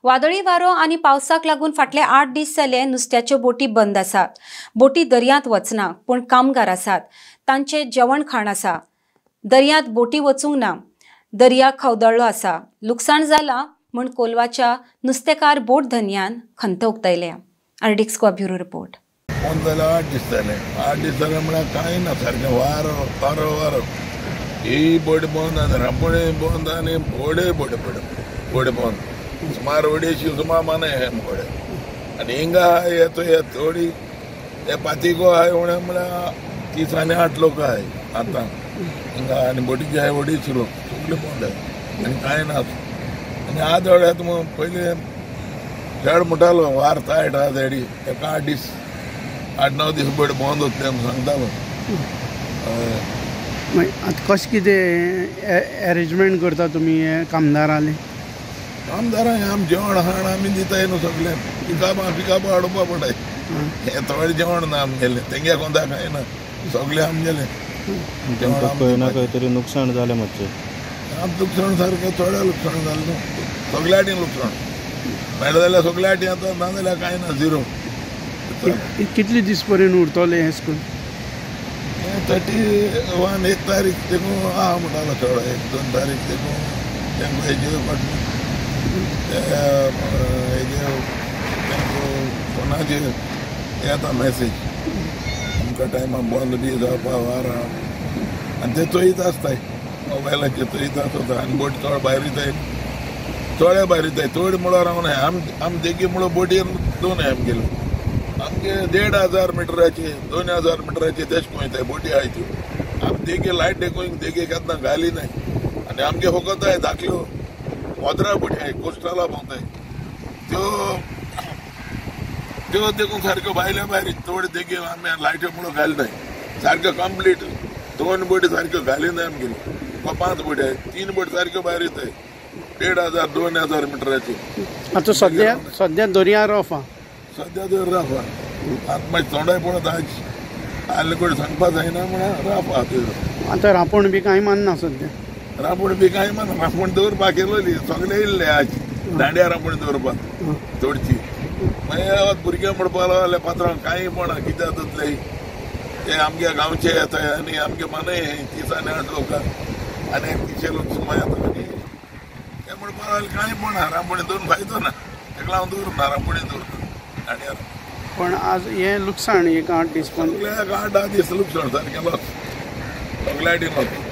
वादळी वारो आनी पावसाक लागून फाटले 8 दीस जाले नुस्त्याच्यो बोटी बंद आसात. बोटी दर्यांत वचना, पूण कामगार आसात. तांचे जेवण खाण आसा. दर्यांत बोटी वचूंक ना. दर्या खवदळ्ळो आसा. लुकसाण जाला म्हूण कोलवाच्या नुस्तेकार बोट धन्यान खंत उक्तायल्या. आर्टिक्स गोवा ब्युरो रिपोर्ट. 8 दीस जाले म्हळ्यार कांय ना, सारकें वारो ही बोट बंद आनी रांपोळे बंद आनी बोडे बंद. सुमार 250 सुमार माने हे बोडे आनी हिंगा येतो थोडी हे पातिको आहाय उणे म्हळ्यार 30 आनी 8 लोक आहाय आतां हिंगा आनी बोटीचे आहाय 250 लोक सगळे बंद आहाय आनी कांय ना. आनी आज वेळात पयलीं शेड म्हणटालो वार तायट आहा तेडी 8-9 दीस बोट बंद उरतले म्हूण सांगतालो. आतां कशें कितें अरेंजमेंट करता तुमी कामदारांले? कामदारांक आमी जेवण हाड आमी दिताय न्हू सगळे पिकापा हाडोवपा पडटाय. हे थोडे जेवण ना आमगेलें तेंगे कोणता खायना सगळे आमगेलें जेवण. खंय तरी नुकसाण जालें मातशें. आमचें लुकसाण सारकें थोडें लुकसाण जालें न्हू. सगल्या वाटेन लुकसाण मेळ्ळें जाल्यार सगल्या वाटेन आतां ना जाल्यार कांय ना झिरो. कितले दीस पर्यंत उरतलें हें स्कूल? 31 1 तारीख देखून आहा म्हणटालो चेडो. 1-2 तारीख देखून तेंकां हेजे फोनाचेर येता मॅसेज आमकां टायमार बंद बी जावपा वारा आनी ते चोयत आसताय मोबायलाचेर चोयत आसता आनी बोटी चड भायर येताय थोडे भायर येताय थोडी म्हणल्यार रावनाय. आमी देगी म्हणून बोटयेन 2 आमगेल्यो आमगे 1,500 मिटराचे 2,000 मिटराचे तेश वयताय बोटी आहाय त्यो. आमी देगे लायट देखून देगे केन्ना घाली नाय आनी आमगे फकत धाकल्यो वोदरा बोटी आहाय कोस्टला भोंवताय त्यो देखून सारक्यो भायल्या भायर थोडे देगे आमी लायट्यो म्हणून घालिनाय सारक्यो कंप्लीट 2 बोटी सारक्यो घालिनाय आमगेल्यो 5 बोटी आहाय 3 बोटी सारक्यो भायर येताय 1,500-2,000 मिटराचे. आतां सद्या दर्या रफ आहा. सद्या दर राफ आहा. आतां मागीर थोडाय पळोवत आल्ले कोण सांगपा जायना म्हळ्यार राफ आहा त्यो. आतां रांपोण बी कांय मानना सद्या. रांपोण बी कांय माना. रांपोण दवरपाक येयलोली सगळे येयल्ले आज दांड्या रांपोण दवरपाक चडची. मागीर भुरगे म्हणपा लागले पात्रांव कांय म्हणा कितें जातलें ते आमगे गांवचे येताय आनी आमगे माने 30 आनी 8 लोक आनी 300 लोक सुमार येता आनी ते म्हणपा लागले कांय म्हणा रांपोणी दवरून फायदो ना तेका लागून दवरना रांपोणी दवरता दांड्या. पण आज हे लुकसाण 8 दीस सगळ्याक 8-10 दीस लुकसाण सारकें लॉस सगल्या वाटेन लॉस.